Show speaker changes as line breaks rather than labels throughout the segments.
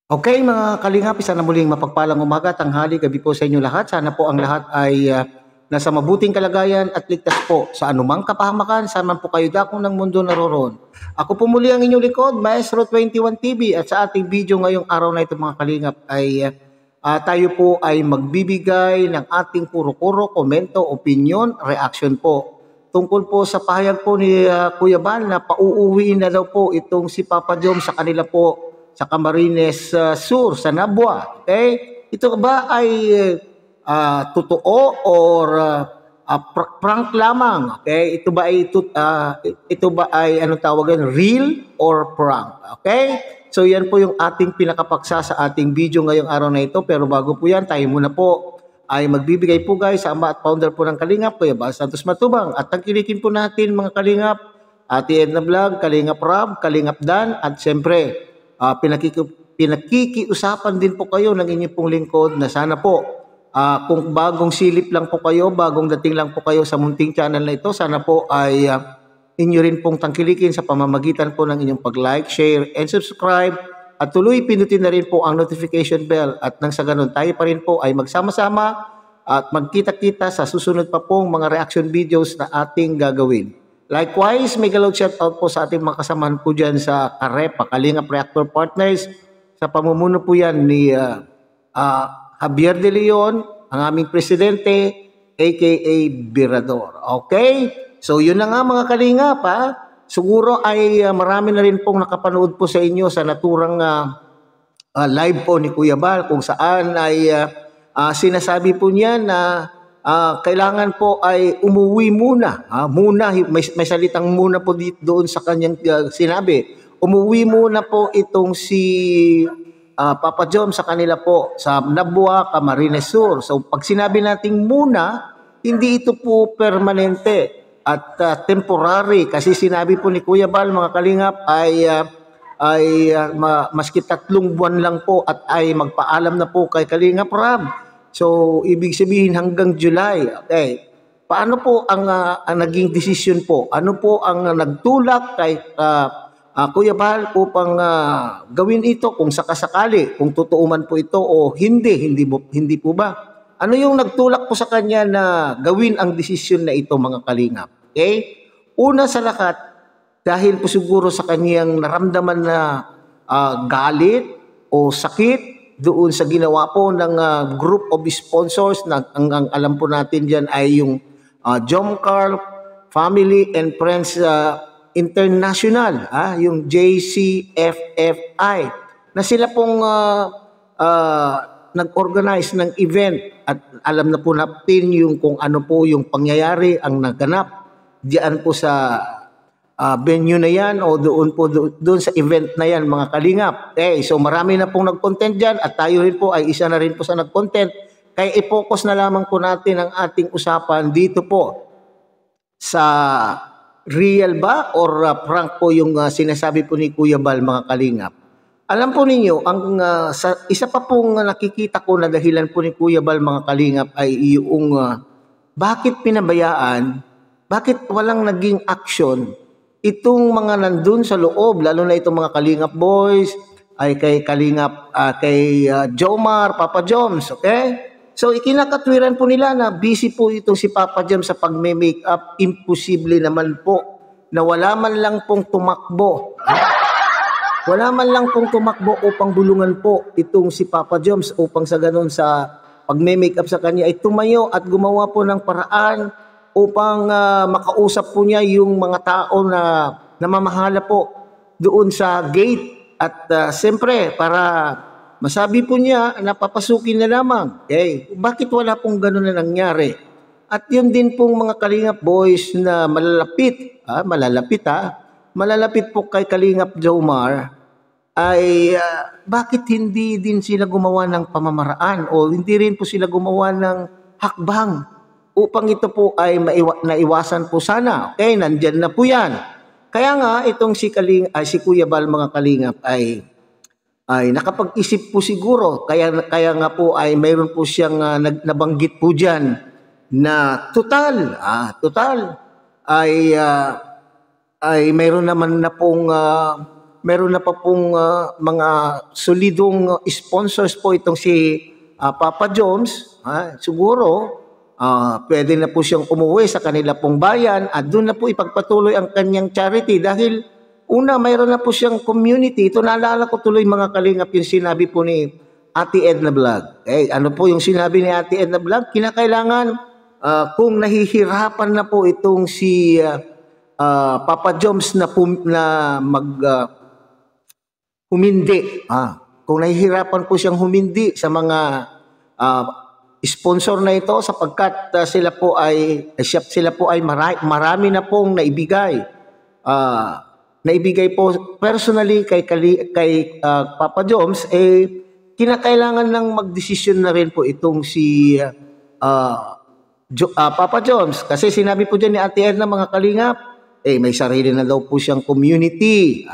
Okay, mga kalingap, isa na muling mapagpalang umaga, tanghali, gabi po sa inyo lahat. Sana po ang lahat ay nasa mabuting kalagayan at ligtas po sa anumang kapahamakan, saan man po kayo dakong ng mundo naroroon. Ako po muli ang inyong likod, Maestro 21 TV, at sa ating video ngayong araw na ito mga kalingap ay tayo po ay magbibigay ng ating kuro-kuro, komento, opinion, reaction po. Tungkol po sa pahayag po ni Kuya Bal na pauuwiin na daw po itong si Papa Jom sa kanila po sa Camarines Sur, sa Nabua. Okay? Ito ba ay totoo or prank lamang? Okay? Ito ba ay anong tawagan, real or prank? Okay? So yan po yung ating pinakapaksa sa ating video ngayong araw na ito. Pero bago po yan, tayo muna po ay magbibigay po guys sa ama at founder po ng Kalingap, Kuya Bal Santos Matubang. At tangkilikin po natin mga Kalingap, Ate Edna Vlog, Kalingap Rob, Kalingap Dan, at siyempre, pinakikiusapan din po kayo ng inyong pong lingkod na sana po kung bagong silip lang po kayo, bagong dating lang po kayo sa munting channel na ito, sana po ay inyo rin pong tangkilikin sa pamamagitan po ng inyong pag-like, share, and subscribe at tuloy pindutin na rin po ang notification bell at nang sa ganun tayo pa rin po ay magsama-sama at magkita-kita sa susunod pa pong mga reaction videos na ating gagawin. Likewise, may galawad shoutout po sa ating mga kasamahan po dyan sa Karepa, Kalingap Reactor Partners. Sa pamumuno po yan ni Javier De Leon, ang aming presidente, aka Birador. Okay? So yun na nga mga Kalingap ha. Siguro ay marami na rin pong nakapanood po sa inyo sa naturang live po ni Kuya Bal kung saan ay sinasabi po niya na kailangan po ay umuwi muna. Muna, may salitang muna po doon sa kanyang sinabi. Umuwi muna po itong si Papa Jom sa kanila po sa Nabua, Camarines Sur. So pag sinabi nating muna, hindi ito po permanente at temporary kasi sinabi po ni Kuya Bal mga Kalingap ay maski 3 buwan lang po at ay magpaalam na po kay Kalingap Rob. So, ibig sabihin hanggang July. Okay. Paano po ang naging desisyon po? Ano po ang nagtulak kay Kuya Bal upang gawin ito kung sakasakali, kung totoo man po ito o hindi po ba? Ano yung nagtulak po sa kanya na gawin ang desisyon na ito mga Kalingap? Okay? Una sa lahat, dahil po siguro sa kanyang naramdaman na galit o sakit doon sa ginawa po ng group of sponsors na ang alam po natin diyan ay yung Jom Carl Family and Friends International, yung JCFFI, na sila pong nag-organize ng event at alam na po natin yung kung ano po yung pangyayari ang naganap diyan po sa venue na yan o doon sa event na yan mga Kalingap. Okay, so marami na pong nag-content dyan at tayo rin po ay isa na rin po sa nag-content. Kaya i-focus na lamang po natin ang ating usapan dito po sa real ba or prank po yung sinasabi po ni Kuya Bal mga Kalingap. Alam po ninyo, ang isa pa pong nakikita ko na dahilan po ni Kuya Bal mga Kalingap ay yung bakit pinabayaan, bakit walang naging action itong mga nandun sa loob, lalo na itong mga Kalingap boys, ay kay Kalingap, kay Jomar, Papa Joms, okay? So, ikinakatwiran po nila na busy po itong si Papa Joms sa pagme-makeup. Imposible naman po na wala man lang pong tumakbo. Wala man lang pong tumakbo upang bulungan po itong si Papa Joms upang sa ganun sa pagme-makeup sa kanya ay tumayo at gumawa po ng paraan upang makausap po niya yung mga tao na namamahala po doon sa gate at siyempre para masabi po niya na papasukin na lamang. Okay? Bakit wala pong gano'n na nangyari? At yun din pong mga Kalingap boys na malalapit po kay Kalingap Jomar ay bakit hindi din sila gumawa ng pamamaraan o hindi rin po sila gumawa ng hakbang upang ito po ay naiwasan po sana. Okay, nandyan na po yan. Kaya nga, itong si Kuya Bal mga Kalingap ay nakapag-isip po siguro. Kaya nga po ay mayroon po siyang nabanggit po dyan na total ay mayroon naman na pong meron na pa pong mga solidong sponsors po itong si Papa Joms, siguro pwede na po siyang umuwi sa kanila pong bayan at doon na po ipagpatuloy ang kanyang charity dahil una, mayroon na po siyang community. Ito naalala ko tuloy mga kalingap yung sinabi po ni Ate Edna Vlog. Ano po yung sinabi ni Ate Edna Vlog? Kinakailangan kung nahihirapan na po itong si Papa Joms na humindi. Kung nahihirapan po siyang humindi sa mga sponsor na ito sapagkat sila po ay marami na pong naibigay. Naibigay po personally kay Papa Joms, kinakailangan ng magdesisyon na rin po itong si Papa Joms. Kasi sinabi po dyan ni Ate Edna mga kalingap, may sarili na daw po siyang community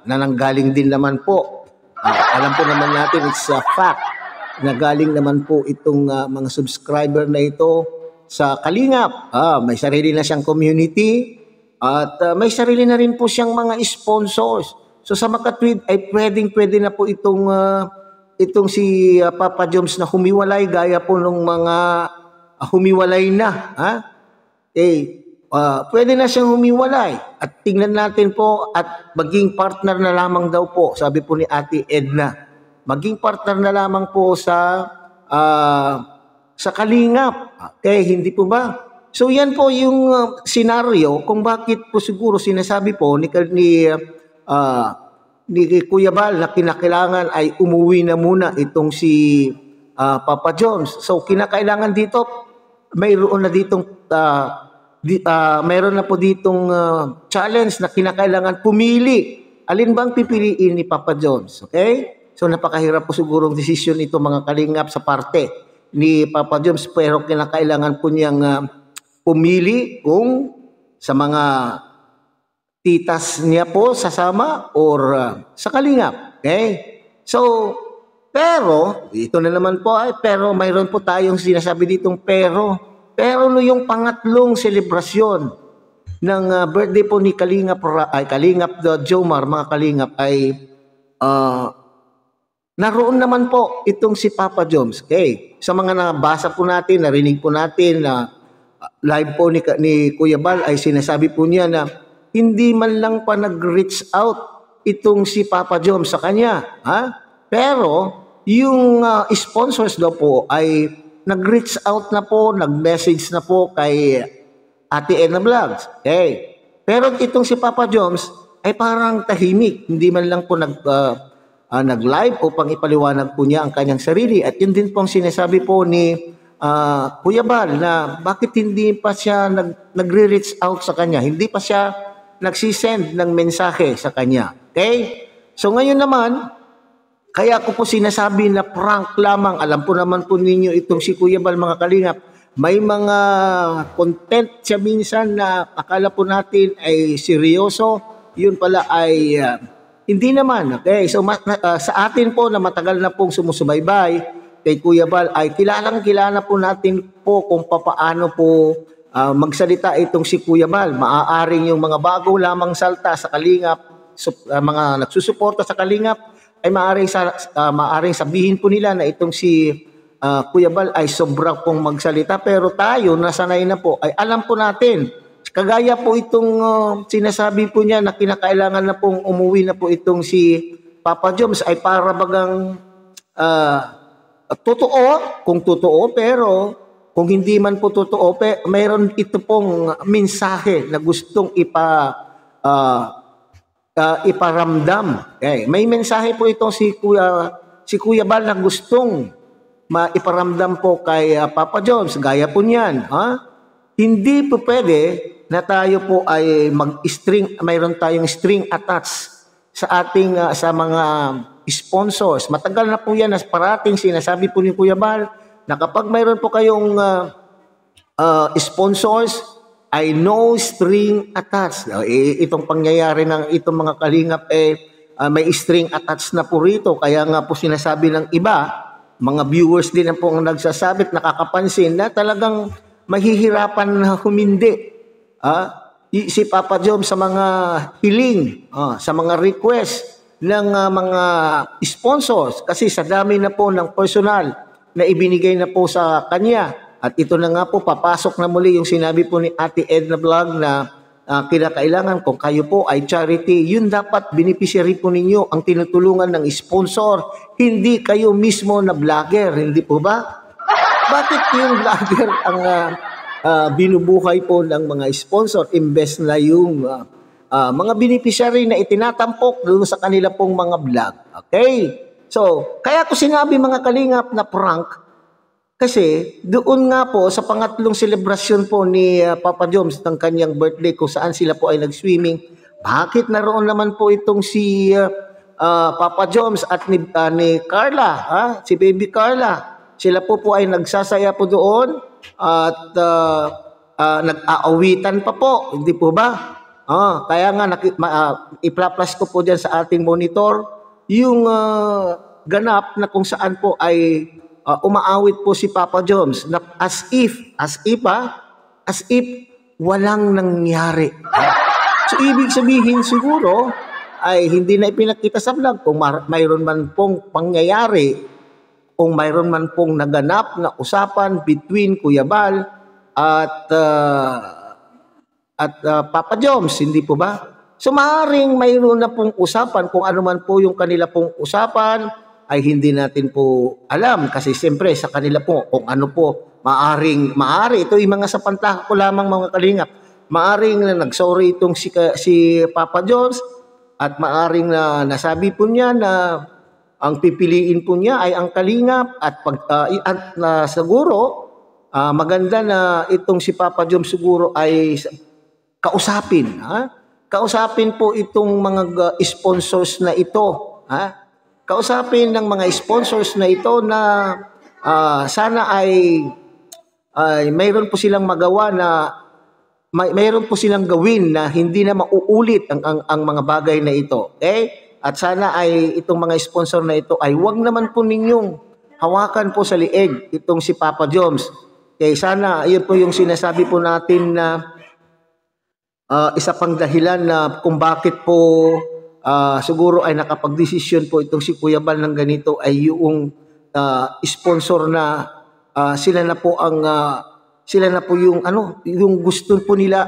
na nanggaling din naman po. Alam po naman natin, it's a fact na galing naman po itong mga subscriber na ito sa Kalingap. May sarili na siyang community at may sarili na rin po siyang mga sponsors. So sa makatwid ay pwede na po itong si Papa Joms na humiwalay gaya po ng mga humiwalay na. Pwede na siyang humiwalay at tingnan natin po at maging partner na lamang daw po, sabi po ni Ate Edna. Maging partner na lamang po sa Kalingap. Hindi po ba? So yan po yung senaryo kung bakit po siguro sinasabi po ni Kuya Bal na kinakailangan ay umuwi na muna itong si Papa Joms. So kinakailangan dito mayroon na po ditong challenge na kinakailangan pumili. Alin bang pipiliin ni Papa Joms? Okay? So napakahirap po sigurong desisyon ito mga kalingap sa parte ni Papa Joms pero kinakailangan po niyang pumili kung sa mga titas niya po sasama or sa kalingap. Okay? So, pero, ito na naman po pero mayroon po tayong sinasabi ditong pero yung pangatlong selebrasyon ng birthday po ni Kalingap Jomar, mga kalingap ay naroon naman po itong si Papa Joms. Okay. Sa mga nabasa po natin, narinig po natin na live po ni Kuya Bal ay sinasabi po niya na hindi man lang pa nag-reach out itong si Papa Joms sa kanya. Pero yung sponsors daw po ay nag-reach out na po, nag-message na po kay Ate Edna Vlogs. Okay. Pero itong si Papa Joms ay parang tahimik. Hindi man lang po nag-live upang ipaliwanag po niya ang kanyang sarili. At yun din pong sinasabi po ni Kuya Bal na bakit hindi pa siya nagre-reach out sa kanya. Hindi pa siya nagsisend ng mensahe sa kanya. Okay? So ngayon naman, kaya ko po sinasabi na prank lamang. Alam po naman po ninyo itong si Kuya Bal mga kalingap. May mga content siya minsan na akala po natin ay seryoso. Yun pala ay hindi naman. Okay? So sa atin po na matagal na pong sumusubaybay kay Kuya Bal ay kilala po natin po kung papaano po magsalita itong si Kuya Bal. Maaaring yung mga bago lamang salta sa Kalingap, mga nagsusuporta sa Kalingap ay maaaring sabihin po nila na itong si Kuya Bal ay sobra pong magsalita pero tayo nasanay na po ay alam po natin. Kagaya po itong sinasabi po niya na kinakailangan na pong umuwi na po itong si Papa Joms ay para bagang kung totoo pero kung hindi man po totoo, mayroon ito pong mensahe na gustong iparamdam. Okay. May mensahe po ito si Kuya Bal na gustong maiparamdam po kay Papa Joms. Gaya po niyan. Hindi po pwede na tayo po ay mayroon tayong string attached sa ating sa mga sponsors. Matagal na po yan na parating sinasabi po ni Kuya Bal na kapag mayroon po kayong sponsors ay no string attached. Itong pangyayari ng itong mga kalingap may string attached na po rito. Kaya nga po sinasabi ng iba, mga viewers din po ang nagsasabit, nakakapansin na talagang mahihirapan na humindi. si Papa Jom sa mga hiling, sa mga request ng mga sponsors kasi sa dami na po ng personal na ibinigay na po sa kanya. At ito na nga po, papasok na muli yung sinabi po ni Ate Edna Vlog na kinakailangan kung kayo po ay charity, yun dapat beneficiary po ninyo ang tinutulungan ng sponsor, hindi kayo mismo na vlogger, hindi po ba? Bakit yung vlogger ang binubuhay po ng mga sponsor imbes na yung mga beneficiary na itinatampok doon sa kanila pong mga vlog? Okay? So, kaya ko sinabi mga kalingap na prank kasi doon nga po sa pangatlong selebrasyon po ni Papa Joms ng kanyang birthday kung saan sila po ay nag-swimming, bakit naroon naman po itong si Papa Joms at ni Carla, si Baby Carla? Sila po ay nagsasaya po doon at nag-aawitan pa po, hindi po ba? Kaya nga ipla-flash ko po dyan sa ating monitor yung ganap na kung saan po ay umaawit po si Papa Joms na as if walang nangyari. So ibig sabihin siguro ay hindi na ipinakita sa vlog kung mayroon man pong pangyayari, kung mayroon man pong naganap na usapan between Kuya Bal at Papa Joms, hindi po ba? So maaaring mayroon na pong usapan, kung ano man po yung kanila pong usapan ay hindi natin po alam kasi siyempre sa kanila po kung ano po maari ito yung mga sapantaka ko lamang mga kalingap, maaring na nagsorry itong si Papa Joms at maaring na nasabi po niya na ang pipiliin po niya ay ang kalingap at siguro maganda na itong si Papa Joms siguro ay kausapin po itong mga sponsors na ito, kausapin ng mga sponsors na ito na sana ay mayroon po silang magawa na mayroon po silang gawin na hindi na mauulit ang mga bagay na ito. Okay? At sana ay itong mga sponsor na ito ay wag naman po ninyong hawakan po sa lieg itong si Papa Joms. Okay, sana yun po yung sinasabi po natin na isa pang dahilan na kung bakit po siguro ay nakapagdesisyon po itong si Kuya Bal ng ganito ay yung sponsor na sila na po yung yung gusto po nila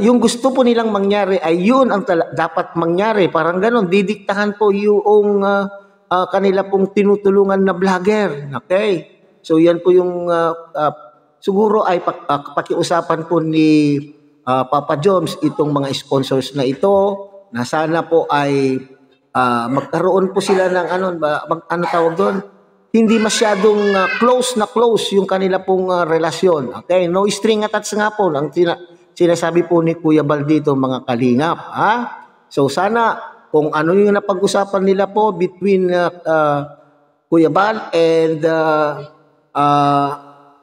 yung gusto po nilang mangyari ay yun ang dapat mangyari, parang ganon, didiktahan po yung kanila pong tinutulungan na vlogger. Okay, so yan po yung siguro ay pakiusapan po ni Papa Joms itong mga sponsors na ito na sana po ay magkaroon po sila ng ano tawag doon, hindi masyadong close yung kanila pong relasyon. Okay, no string attached nga po ang sinasabi po ni Kuya Bal dito mga kalingap. So sana kung ano yung napag-usapan nila po between Kuya Bal and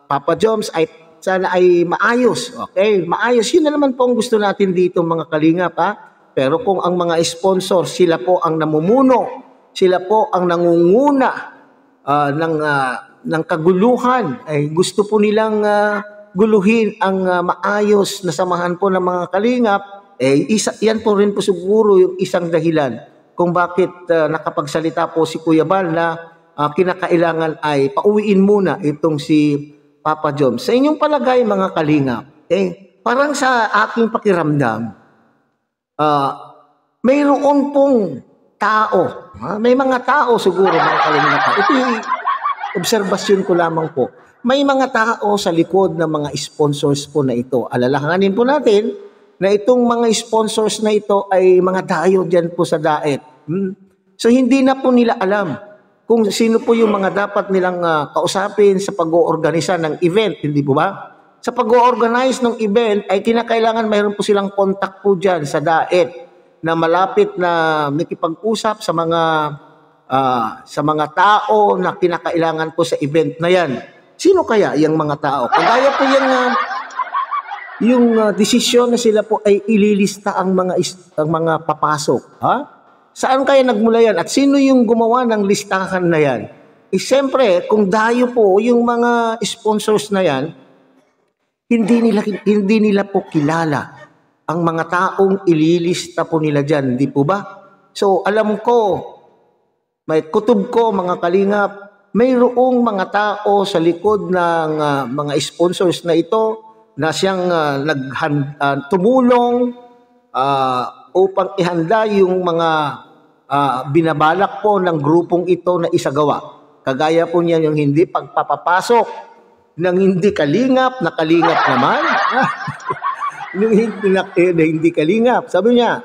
Papa Joms ay sana ay maayos. Okay, maayos, yun na naman po ang gusto natin dito mga kalingap. Pero kung ang mga sponsor, sila po ang namumuno, sila po ang nangunguna ng kaguluhan, ay gusto po nilang guluhin ang maayos na samahan po ng mga kalingap, yan po rin po siguro yung isang dahilan kung bakit nakapagsalita po si Kuya Bal na kinakailangan ay pauwiin muna itong si Papa Joms. Sa inyong palagay mga kalingap, parang sa aking pakiramdam, mayroon pong tao, may mga tao siguro mga kalingap. Ito yung obserbasyon ko lamang po. May mga tao sa likod ng mga sponsors po na ito. Alalahanin po natin na itong mga sponsors na ito ay mga dayo dyan po sa daet. So hindi na po nila alam kung sino po yung mga dapat nilang kausapin sa pag-oorganisa ng event, hindi po ba? Sa pag-organize ng event ay kinakailangan mayroon po silang contact po dyan sa DAET na malapit na makipag-usap sa mga tao na kinakailangan po sa event na yan. Sino kaya yung mga tao? Kagaya po yung desisyon na sila po ay ililista ang mga papasok. Saan kaya nagmula yan? At sino yung gumawa ng listahan na yan? Siyempre, kung dayo po yung mga sponsors na yan, hindi nila po kilala ang mga taong ililista po nila diyan, di po ba? So alam ko, may kutob ko mga kalingap, mayroong mga tao sa likod ng mga sponsors na ito na siyang tumulong upang ihanda yung mga binabalak po ng grupong ito na isagawa. Kagaya po niya yung hindi pagpapapasok ng hindi kalingap na kalingap naman. Yung hindi kalingap. Sabi niya,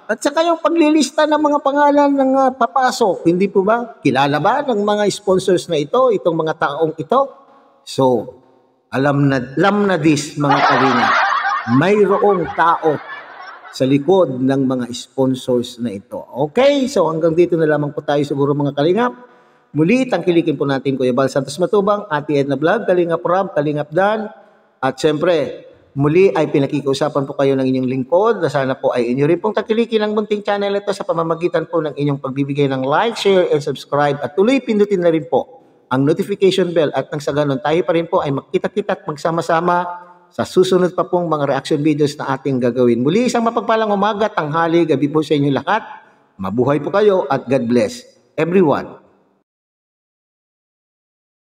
at saka yung paglilista ng mga pangalan ng papasok, hindi po ba? Kilala ba ng mga sponsors na ito, itong mga taong ito? So, alam na this mga kalingap. Mayroong tao sa likod ng mga sponsors na ito. Okay, so hanggang dito na lamang po tayo siguro mga kalingap. Muli, tangkilikin po natin Kuya Bal Santos Matubang, Ate Edna Vlog, Kalingap Rob, Kalingap Dan, at syempre, muli ay pinakikiusapan po kayo ng inyong lingkod na sana po ay inyo rin pong tangkilikin ang munting channel ito sa pamamagitan po ng inyong pagbibigay ng like, share, and subscribe at tuloy pindutin na rin po ang notification bell at nang sa ganun tayo pa rin po ay magkita-kita at magsama-sama sa susunod pa pong mga reaction videos na ating gagawin. Muli, isang mapagpalang umaga, tanghali, gabi po sa inyo lahat. Mabuhay po kayo at God bless everyone.